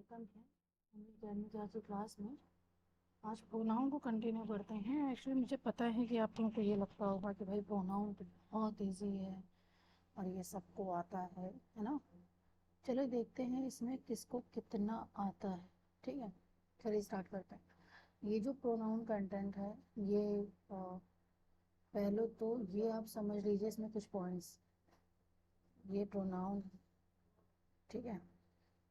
Welcome है हमारी journey class class में। आज प्रोनाउन को कंटिन्यू करते हैं। एक्चुअली मुझे पता है कि आप लोगों को ये लगता होगा कि भाई प्रोनाउन तो बहुत ईजी है और ये सबको आता है ना। चलो देखते हैं इसमें किसको कितना आता है। ठीक है, चलिए स्टार्ट करते हैं। ये जो प्रोनाउन कंटेंट है ये पहले तो ये आप समझ लीजिए, इसमें कुछ पॉइंट्स। ये प्रोनाउन, ठीक है,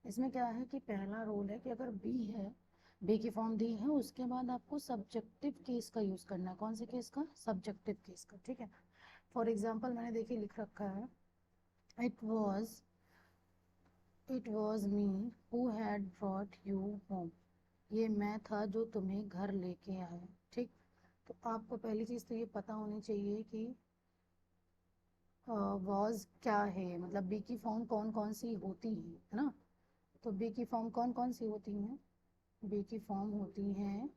इसमें क्या है कि पहला रूल है कि अगर बी है, बी की फॉर्म दी है, उसके बाद आपको सब्जेक्टिव केस का यूज करना है। कौन से केस का? सब्जेक्टिव केस का। ठीक है, फॉर एग्जाम्पल मैंने देखिए लिख रखा है, it was it was me who had brought you home. ये मैं था जो तुम्हें घर लेके आया। ठीक, तो आपको पहली चीज तो ये पता होनी चाहिए कि वॉज क्या है, मतलब बी की फॉर्म कौन कौन सी होती है ना। तो बी की फॉर्म कौन कौन सी होती हैं? बी की फॉर्म होती हैं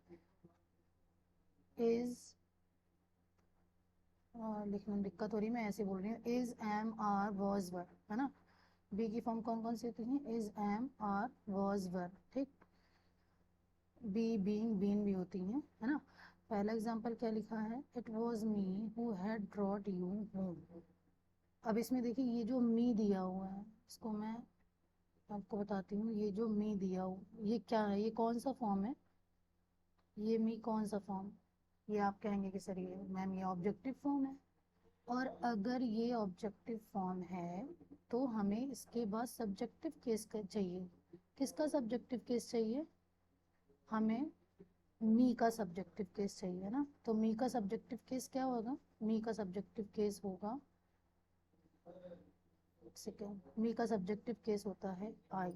इज, लिखने में दिक्कत हो रही है, मैं ऐसे बोल रही हूँ, is am are was were, है ना। बी की फॉर्म कौन कौन सी होती है? Is am are was were. ठीक, बी बीइंग बीन भी होती हैं, है ना। पहला एग्जांपल क्या लिखा है? It was me who had brought you home. अब इसमें देखिए ये जो मी दिया हुआ है, इसको मैं आपको बताती हूँ। ये जो मी दिया हुआ ये क्या है? ये कौन सा फॉर्म है? ये मी कौन सा फॉर्म? ये आप कहेंगे कि सर ये मैम ये ऑब्जेक्टिव फॉर्म है। और अगर ये ऑब्जेक्टिव फॉर्म है तो हमें इसके बाद सब्जेक्टिव केस का चाहिए। किसका सब्जेक्टिव केस चाहिए? हमें मी का सब्जेक्टिव केस चाहिए ना। तो मी का सब्जेक्टिव केस क्या होगा? मी का सब्जेक्टिव केस होगा, सेकेंड, मी का सब्जेक्टिव केस होता है आई।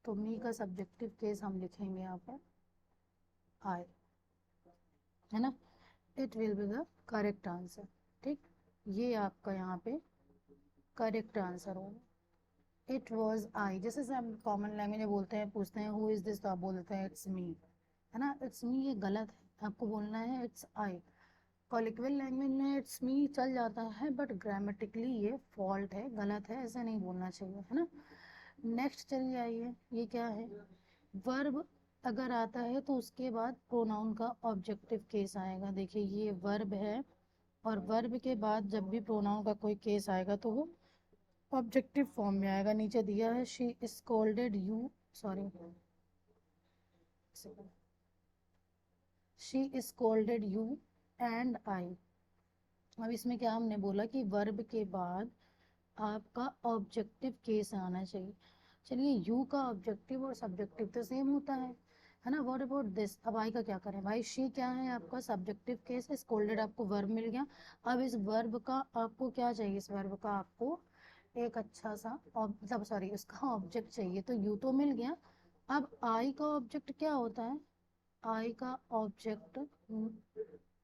तो मी का सब्जेक्टिव केस हम लिखेंगे यहाँ पर आई, है ना। It will be the correct answer. ठीक, ये आपका यहाँ पे करेक्ट आंसर होगा। इट वॉज आई, जैसे से हम कॉमन लैंग्वेज में बोलते हैं, पूछते हैं हु इज दिस, तो आप बोलते हैं इट्स मी, है ना। इट्स मी ये गलत है, आपको बोलना है इट्स आई। कॉलिक्वल लैंग्वेज में इट्स मी चल जाता है, बट ग्रामेटिकली ये फॉल्ट है, गलत है, ऐसे नहीं बोलना चाहिए, है ना। नेक्स्ट चलिए आइए, ये क्या है? वर्ब अगर आता है तो उसके बाद प्रोनाउन का ऑब्जेक्टिव केस आएगा। देखिए ये वर्ब है, और वर्ब के बाद जब भी प्रोनाउन का कोई केस आएगा तो वो ऑब्जेक्टिव फॉर्म में आएगा। नीचे दिया है she scolded you, sorry, she scolded you and I. अब इसमें क्या हमने बोला कि वर्ब के बाद आपका ऑब्जेक्टिव केस आना चाहिए। चलिए यू का ऑब्जेक्टिव और सब्जेक्टिव तो सेम होता है ना। What about this? अब आई का क्या करें भाई? शी क्या है आपका सब्जेक्टिव केस है, स्कोल्डेड आपको वर्ब मिल गया। अब इस वर्ब का आपको क्या चाहिए? इस वर्ब का आपको एक अच्छा सा मतलब सॉरी उसका ऑब्जेक्ट चाहिए। तो यू तो मिल गया, अब आई का ऑब्जेक्ट क्या होता है? आई का ऑब्जेक्ट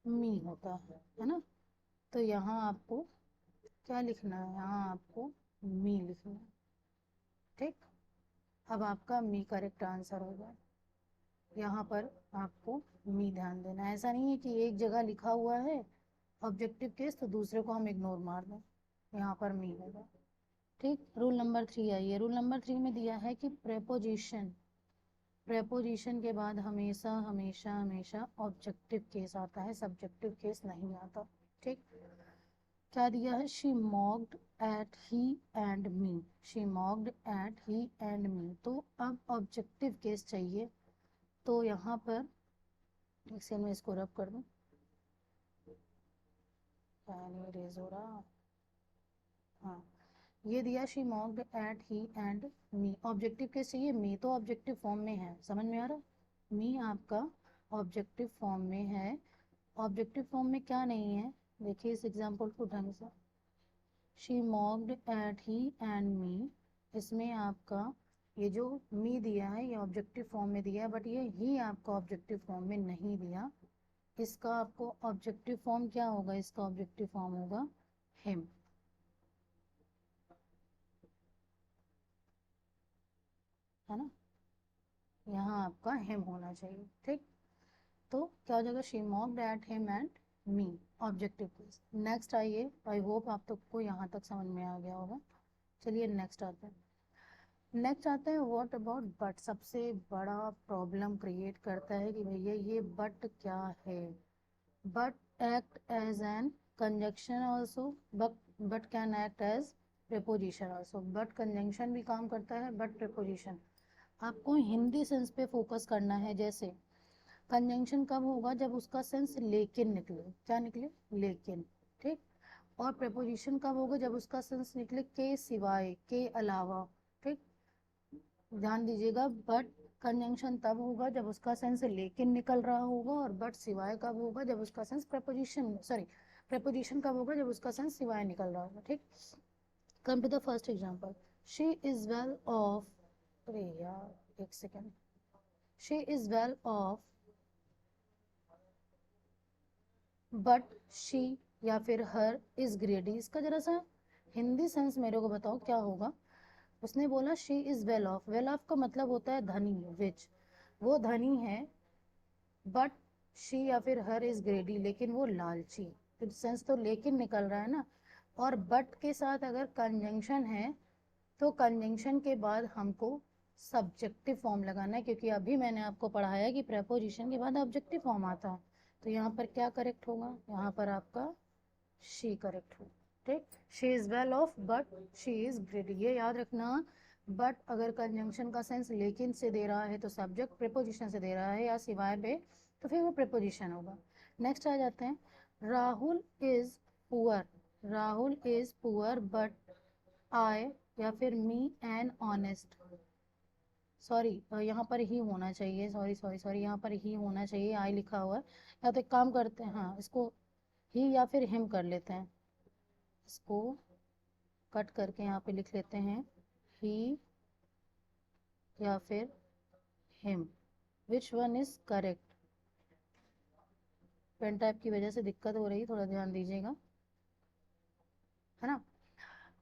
मी होता है ना। तो यहाँ आपको क्या लिखना है? यहाँ आपको मी लिखना है। ठीक, अब आपका मी करेक्ट आंसर होगा। यहाँ पर आपको मी ध्यान देना है। ऐसा नहीं है कि एक जगह लिखा हुआ है ऑब्जेक्टिव केस तो दूसरे को हम इग्नोर मार दें, यहाँ पर मी होगा। ठीक, रूल नंबर 3 आइए। रूल नंबर 3 में दिया है कि प्रेपोजिशन, प्रेपोजिशन के बाद हमेशा हमेशा हमेशा ऑब्जेक्टिव केस आता है, सब्जेक्टिव केस नहीं आता। ठीक, क्या दिया है? She mocked at he and me, she mocked at he and me. तो अब ऑब्जेक्टिव केस चाहिए, तो यहाँ पर एक सेकंड में इसको रब कर दूं, नहीं रेज हो रहा। हाँ, ये दिया she mocked at he and me, objective case चाहिए। मी तो ऑब्जेक्टिव फॉर्म में है, समझ में आ रहा? मी आपका ऑब्जेक्टिव फॉर्म में है। ऑब्जेक्टिव फॉर्म में क्या नहीं है? देखिए इस एग्जांपल को ढंग से, she mocked at he and me, इसमें आपका ये जो मी दिया है ये ऑब्जेक्टिव फॉर्म में दिया है, बट ये ही आपका ऑब्जेक्टिव फॉर्म में नहीं दिया। इसका आपको ऑब्जेक्टिव फॉर्म क्या होगा? इसका ऑब्जेक्टिव फॉर्म होगा हिम, है ना। यहाँ आपका हिम होना चाहिए। ठीक, तो क्या हो जाएगा? She mocked at him and me, objective case. Next आइए, आई होप आप सबको यहाँ तक समझ में आ गया होगा। चलिए नेक्स्ट आते हैं। नेक्स्ट आते हैं व्हाट अबाउट बट। सबसे बड़ा प्रॉब्लम क्रिएट करता है कि भैया ये बट क्या है। But act as an conjunction also, but can act as preposition also. But conjunction भी काम करता है, बट प्रेपोजिशन। आपको हिंदी सेंस पे फोकस करना है। जैसे कंजंक्शन कब होगा, जब उसका सेंस लेकिन निकले। क्या निकले, लेकिन। ठीक। और प्रेपोजिशन कब होगा, जब उसका सेंस निकले के सिवाय, के अलावा। ठीक। ध्यान दीजिएगा, बट कंजंक्शन तब होगा जब उसका सेंस लेकिन निकल रहा होगा, और बट सिवाय कब होगा, जब उसका सेंस प्रेपोजिशन, सॉरी, प्रेपोजिशन कब होगा, जब उसका सेंस सिवाय निकल रहा होगा। ठीक। Come to the first example, she is well off, अरे यार एक second, she is well off but she या फिर हर इज ग्रेडी। इसका जरा सा हिंदी सेंस मेरे को बताओ क्या होगा। उसने बोला she is well of, well of का मतलब होता है धनी, रिच, वो धनी है। बट शी या फिर हर इज ग्रेडी, लेकिन वो लालची। तो सेंस तो लेकिन निकल रहा है ना। और बट के साथ अगर कंजंक्शन है तो कंजंक्शन के बाद हमको सब्जेक्टिव फॉर्म लगाना है, क्योंकि अभी मैंने आपको पढ़ाया कि प्रेपोजिशन के बाद ऑब्जेक्टिव फॉर्म आता है। तो यहाँ पर क्या करेक्ट होगा, यहाँ पर आपका शी करेक्ट होगा। ठीक। She is well off but she is ग्रेडी, ये याद रखना। बट अगर कंजंक्शन का सेंस लेकिन से दे रहा है तो सब्जेक्ट, प्रेपोजिशन से दे रहा है या सिवाय पे तो फिर वो प्रेपोजिशन होगा। नेक्स्ट आ जाते हैं, Rahul is poor. Rahul is poor but I या फिर मी एन ऑनेस्ट। सॉरी, यहाँ पर ही होना चाहिए, सॉरी सॉरी सॉरी, यहाँ पर ही होना चाहिए, आई लिखा हुआ है। या तो एक काम करते हैं, हाँ इसको ही या फिर हिम कर लेते हैं। इसको कट करके यहाँ पे लिख लेते हैं ही या फिर him. Which one is correct. Pen type की वजह से दिक्कत हो रही है, थोड़ा ध्यान दीजिएगा, है ना।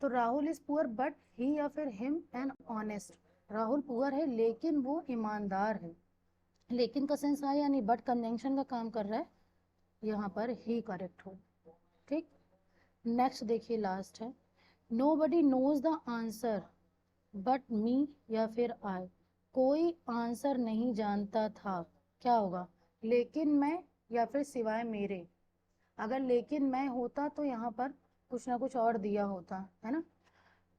तो Rahul is poor but he या फिर him an honest. Rahul poor है लेकिन वो ईमानदार है। लेकिन का सेंस आया, यानी बट कंजंक्शन का काम कर रहा है, यहाँ पर ही करेक्ट हो। ठीक। नेक्स्ट देखिए, लास्ट है, nobody knows the answer but me या फिर आई। कोई आंसर नहीं जानता था, क्या होगा, लेकिन मैं या फिर सिवाय मेरे। अगर लेकिन मैं होता तो यहाँ पर कुछ ना कुछ और दिया होता, है ना।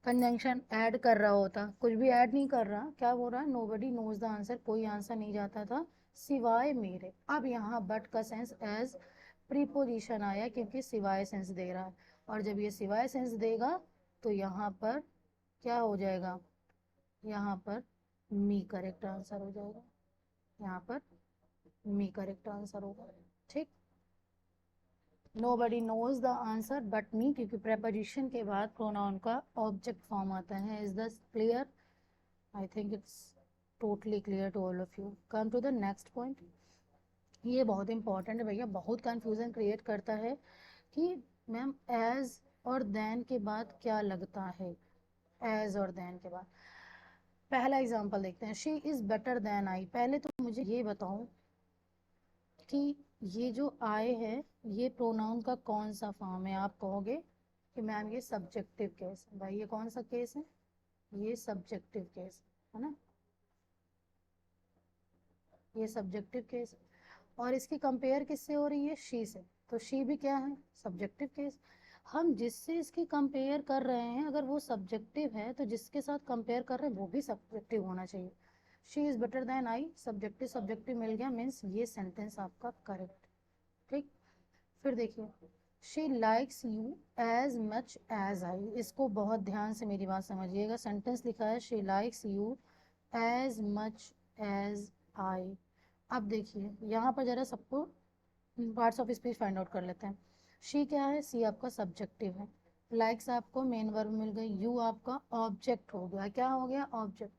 कंजंक्शन ऐड कर रहा होता, कुछ भी ऐड नहीं कर रहा। क्या बोल रहा है, नोबडी नोज द आंसर, कोई आंसर नहीं जाता था सिवाय मेरे। अब यहाँ बट का सेंस एज प्रीपोजिशन आया, क्योंकि सिवाय सेंस दे रहा है। और जब ये सिवाय सेंस देगा तो यहाँ पर क्या हो जाएगा, यहाँ पर मी करेक्ट आंसर हो जाएगा। यहाँ पर मी करेक्ट आंसर होगा। ठीक। nobody knows the answer but me, क्योंकि preposition के बाद pronoun का object form आता है। is this clear? I think it's totally clear to all of you. come to the next point. ये बहुत इंपॉर्टेंट है भैया, बहुत कंफ्यूजन क्रिएट करता है कि मैम एज और देन के बाद क्या लगता है। एज और देन के बाद पहला एग्जांपल देखते हैं, she is better than I. पहले तो मुझे ये बताओ कि ये जो आई है ये प्रोनाउन का कौन सा फॉर्म है। आप कहोगे कि मैम ये सब्जेक्टिव केस है। भाई ये कौन सा केस है, ये सब्जेक्टिव केस है ना, ये सब्जेक्टिव केस। और इसकी कंपेयर किससे हो रही है, शी से। तो शी भी क्या है, सब्जेक्टिव केस। हम जिससे इसकी कंपेयर कर रहे हैं अगर वो सब्जेक्टिव है तो जिसके साथ कंपेयर कर रहे हैं वो भी सब्जेक्टिव होना चाहिए। She is better than I, subjective subjective मिल गया, मीन्स ये सेंटेंस आपका करेक्ट। ठीक। फिर देखिए, she likes you as much as I. इसको बहुत ध्यान से मेरी बात समझिएगा। सेंटेंस लिखा है she likes you as much as I. अब देखिए यहाँ पर जरा सबको parts of speech find out कर लेते हैं। शी क्या है, सी आपका सब्जेक्टिव है, लाइक्स आपको मेन वर्ब मिल गई, यू आपका ऑब्जेक्ट हो गया। क्या हो गया, ऑब्जेक्ट।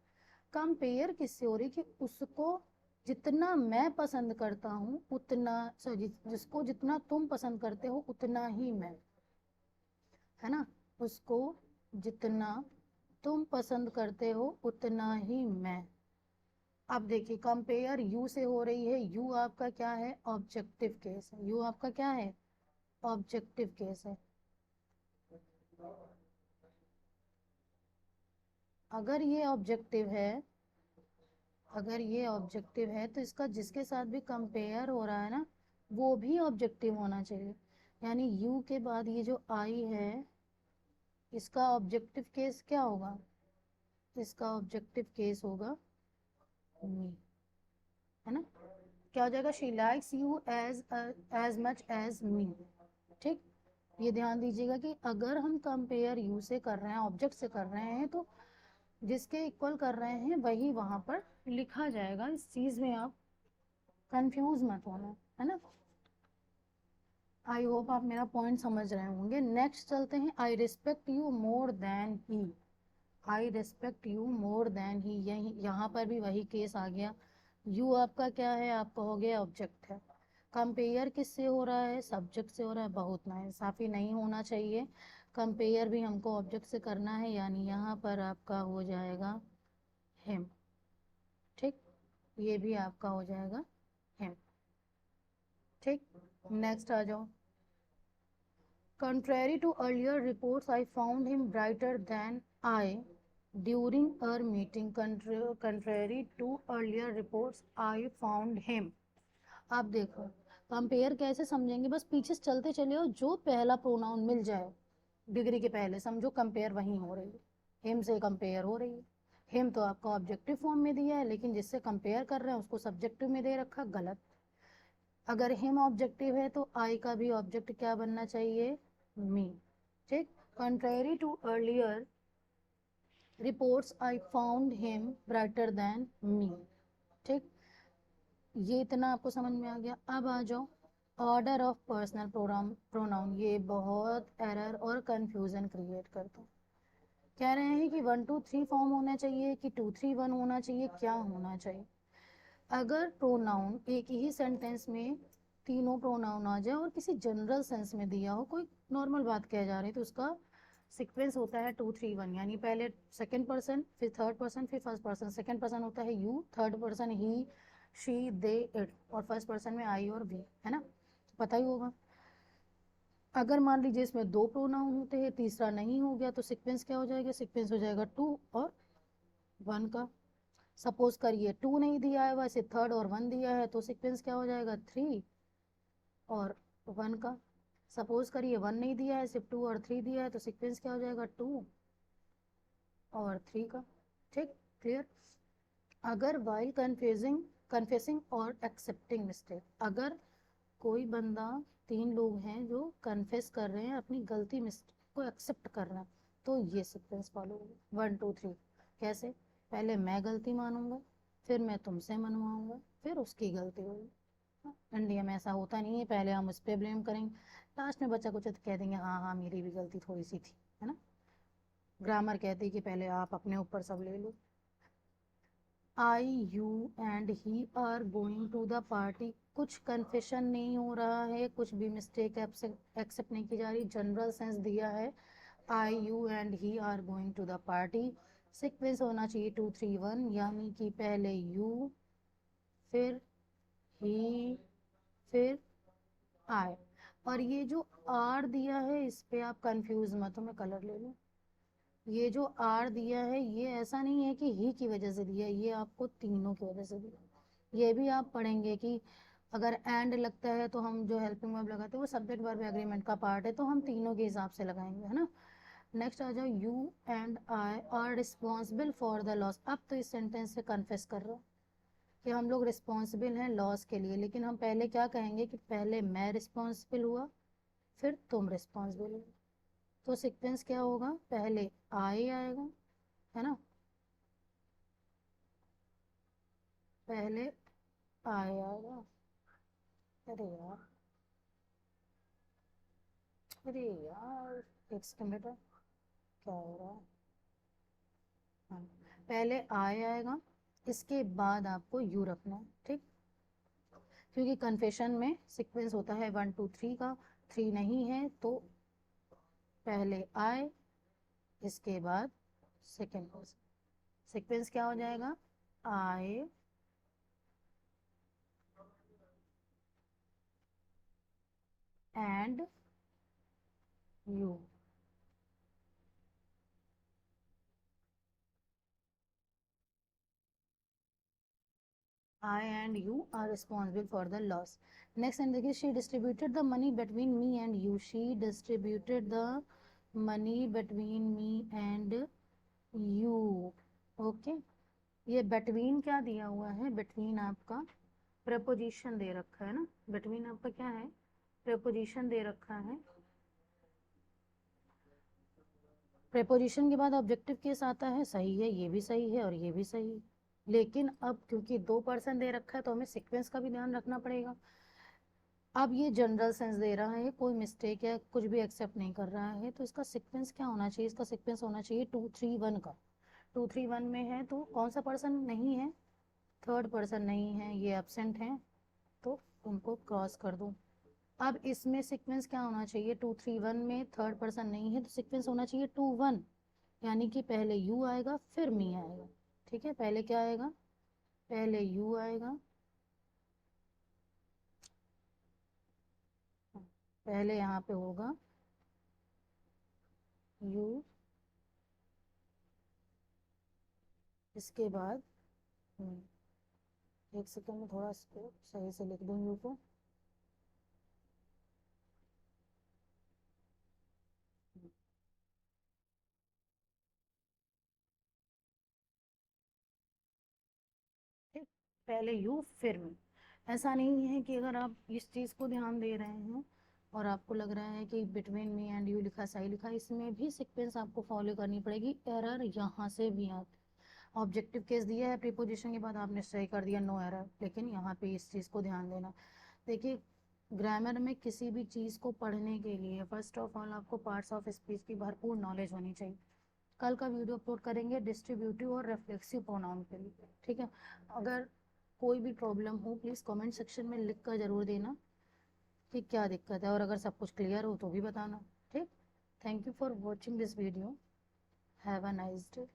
कंपेयर किससे हो रही कि उसको जितना मैं पसंद करता हूँ उतना, सॉरी जिसको जितना तुम पसंद करते हो उतना ही मैं, है ना। उसको जितना तुम पसंद करते हो उतना ही मैं। अब देखिए कंपेयर यू से हो रही है, यू आपका क्या है, ऑब्जेक्टिव केस है। यू आपका क्या है, ऑब्जेक्टिव केस है। अगर ये ऑब्जेक्टिव है, अगर ये ऑब्जेक्टिव है तो इसका जिसके साथ भी कंपेयर हो रहा है ना वो भी ऑब्जेक्टिव होना चाहिए। यानी यू के बाद ये जो आई है इसका ऑब्जेक्टिव केस क्या होगा, इसका ऑब्जेक्टिव केस होगा मी, है ना। क्या हो जाएगा, she likes you as much as me. ठीक, ये ध्यान दीजिएगा कि अगर हम कंपेयर यू से कर रहे हैं, ऑब्जेक्ट से कर रहे हैं, तो जिसके इक्वल कर रहे हैं वही वहां पर लिखा जाएगा। इस चीज में आप कंफ्यूज मत होना, है ना। आई होप आप मेरा पॉइंट समझ रहे होंगे। नेक्स्ट चलते हैं, I respect you more than he. I respect you more than he, यही यहाँ पर भी वही केस आ गया। यू आपका क्या है, आप कहोगे ऑब्जेक्ट है। कंपेयर किससे हो रहा है, सब्जेक्ट से हो रहा है। बहुत नाइंसाफी नहीं होना चाहिए, कंपेयर भी हमको ऑब्जेक्ट से करना है, यानी यहाँ पर आपका हो जाएगा हिम। ठीक, ये भी आपका हो जाएगा हिम। ठीक, नेक्स्ट आ जाओ। Contrary to earlier reports, I found him brighter than I during our meeting. Contrary to earlier reports, I found him. आप देखो कंपेयर कैसे समझेंगे, बस पीछे चलते चले हो, जो पहला प्रोनाउन मिल जाए डिग्री के पहले समझो कंपेयर वहीं हो रही है, हिम से कंपेयर हो रही है। हिम तो आपका ऑब्जेक्टिव फॉर्म में दिया है, लेकिन जिससे कंपेयर कर रहे हैं उसको सब्जेक्टिव में दे रखा, गलत। अगर हिम ऑब्जेक्टिव है तो आई का भी ऑब्जेक्ट क्या बनना चाहिए, मी। ठीक, contrary to earlier reports I found him brighter than me. ठीक, ये इतना आपको समझ में आ गया। अब आ जाओ ऑर्डर ऑफ पर्सनल प्रोनाउन। ये बहुत एरर और कंफ्यूजन क्रिएट करता है। कह रहे हैं कि 1 2 3 फॉर्म होना चाहिए कि 2 3 1 होना चाहिए, क्या होना चाहिए। अगर प्रोनाउन एक ही सेंटेंस में तीनों प्रोनाउन आ जाए और किसी जनरल सेंस में दिया हो, कोई नॉर्मल बात कह जा रही है, तो उसका सीक्वेंस होता है 2 3 1। यानी पहले सेकंड पर्सन, फिर थर्ड पर्सन, फिर फर्स्ट पर्सन। सेकंड पर्सन होता है you, third person he she they it, और फर्स्ट पर्सन में आई और वी, है ना, पता ही होगा। अगर मान लीजिए इसमें 2 प्रोनाउन होते हैं, तीसरा नहीं हो गया, तो सीक्वेंस क्या हो जाएगा, सीक्वेंस हो जाएगा 2 और 1 का। सपोज करिए 2 नहीं दिया है, वैसे थर्ड और 1 दिया है, तो सीक्वेंस क्या हो जाएगा 3 और 1 का। सपोज करिए 1 नहीं दिया है, सिर्फ 2 और 3 दिया है, तो सीक्वेंस क्या हो जाएगा 2 और 3 का। ठीक, क्लियर। अगर वाइल कन्फेसिंग और एक्सेप्टिंग मिस्टेक, अगर कोई बंदा, 3 लोग हैं जो कन्फेस कर रहे हैं अपनी गलती मिस्टेक को एक्सेप्ट कर रहे हैं, तो ये सीक्वेंस फॉलो होगा 1 2 3। कैसे, पहले मैं गलती मानूंगा, फिर मैं तुमसे मनवाऊंगा, फिर उसकी गलती होगी। इंडिया में ऐसा होता नहीं है, पहले हम उस पर ब्लेम करेंगे, लास्ट में बच्चा कुछ तो कह देंगे हाँ हाँ मेरी भी गलती थोड़ी सी थी, है ना। ग्रामर कहती है कि पहले आप अपने ऊपर सब ले लो। I you and he are going to the party, कुछ कन्फेशन नहीं हो रहा है, कुछ भी मिस्टेक एक्सेप्ट नहीं की जा रही, जनरल सेंस दिया है। I you and he are going to the party, sequence होना चाहिए 2 3 1, यानी कि पहले यू, फिर ही, फिर आई। और ये जो आर दिया है इस पे आप कंफ्यूज मत हो, मैं कलर ले लूँ। ये जो आर दिया है ये ऐसा नहीं है कि ही की वजह से दिया है, ये आपको तीनों की वजह से दिया। ये भी आप पढ़ेंगे कि अगर एंड लगता है तो हम जो हेल्पिंग वर्ब लगाते हैं वो सब्जेक्ट वर्ब एग्रीमेंट का पार्ट है, तो हम तीनों के हिसाब से लगाएंगे, है ना। नेक्स्ट आ जाओ, you and I R responsible for the loss. अब तो इस सेंटेंस से कन्फेस कर रहा हूँ कि हम लोग रिस्पॉन्सिबल हैं लॉस के लिए, लेकिन हम पहले क्या कहेंगे कि पहले मैं रिस्पॉन्सिबल हुआ, फिर तुम रिस्पॉन्सिबल हो। तो सीक्वेंस क्या होगा, पहले आई आएगा, है ना, पहले आई आएगा। अरे यार, अरे यार, एक सेकंड बेटा, क्या हो रहा है। हाँ, पहले आई आएगा, इसके बाद आपको यू रखना है। ठीक, क्योंकि कन्फेशन में सीक्वेंस होता है 1 2 3 का, 3 नहीं है तो पहले आई, इसके बाद सेकेंड पर्सन। सीक्वेंस क्या हो जाएगा, I and you. I and you are responsible for the loss. Next sentence देखिए, she distributed the money between me and you. She distributed the money between me and you. Okay, ये between क्या दिया हुआ है? between आपका preposition दे रखा है ना, between आपका क्या है? preposition दे रखा है। preposition के बाद ऑब्जेक्टिव केस आता है, सही है, ये भी सही है और ये भी सही है। लेकिन अब क्योंकि 2% दे रखा है तो हमें सीक्वेंस का भी ध्यान रखना पड़ेगा। अब ये जनरल सेंस दे रहा है, कोई मिस्टेक या कुछ भी एक्सेप्ट नहीं कर रहा है, तो इसका सीक्वेंस क्या होना चाहिए? इसका सीक्वेंस होना चाहिए 2 3 1 का। 2 3 1 में है तो कौन सा पर्सन नहीं है? थर्ड पर्सन नहीं है, ये एब्सेंट है, तो उनको क्रॉस कर दो। अब इसमें सीक्वेंस क्या होना चाहिए? 2 3 1 में थर्ड पर्सन नहीं है तो सीक्वेंस होना चाहिए 2 1, यानी कि पहले यू आएगा फिर मी आएगा। ठीक है, पहले क्या आएगा? पहले यू आएगा, पहले यहाँ पे होगा यू, इसके बाद एक सेकेंड में थोड़ा इसको सही से लिख दूँ यू को। ठीक, पहले यू फिर मी। ऐसा नहीं है कि अगर आप इस चीज़ को ध्यान दे रहे हैं और आपको लग रहा है कि बिटवीन मी एंड यू लिखा सही लिखा, इसमें भी सीक्वेंस आपको फॉलो करनी पड़ेगी। एरर यहाँ से भी आता, ऑब्जेक्टिव केस दिया है प्रीपोजिशन के बाद, आपने सही कर दिया, नो एरर, लेकिन यहाँ पे इस चीज़ को ध्यान देना। देखिए, ग्रामर में किसी भी चीज़ को पढ़ने के लिए फर्स्ट ऑफ ऑल आपको पार्ट्स ऑफ स्पीच की भरपूर नॉलेज होनी चाहिए। कल का वीडियो अपलोड करेंगे डिस्ट्रीब्यूटिव और रिफ्लेक्सिव प्रोनाउन के लिए। ठीक है, अगर कोई भी प्रॉब्लम हो प्लीज़ कमेंट सेक्शन में लिख कर ज़रूर देना कि क्या दिक्कत है, और अगर सब कुछ क्लियर हो तो भी बताना। ठीक, thank you for watching this video, have a nice day.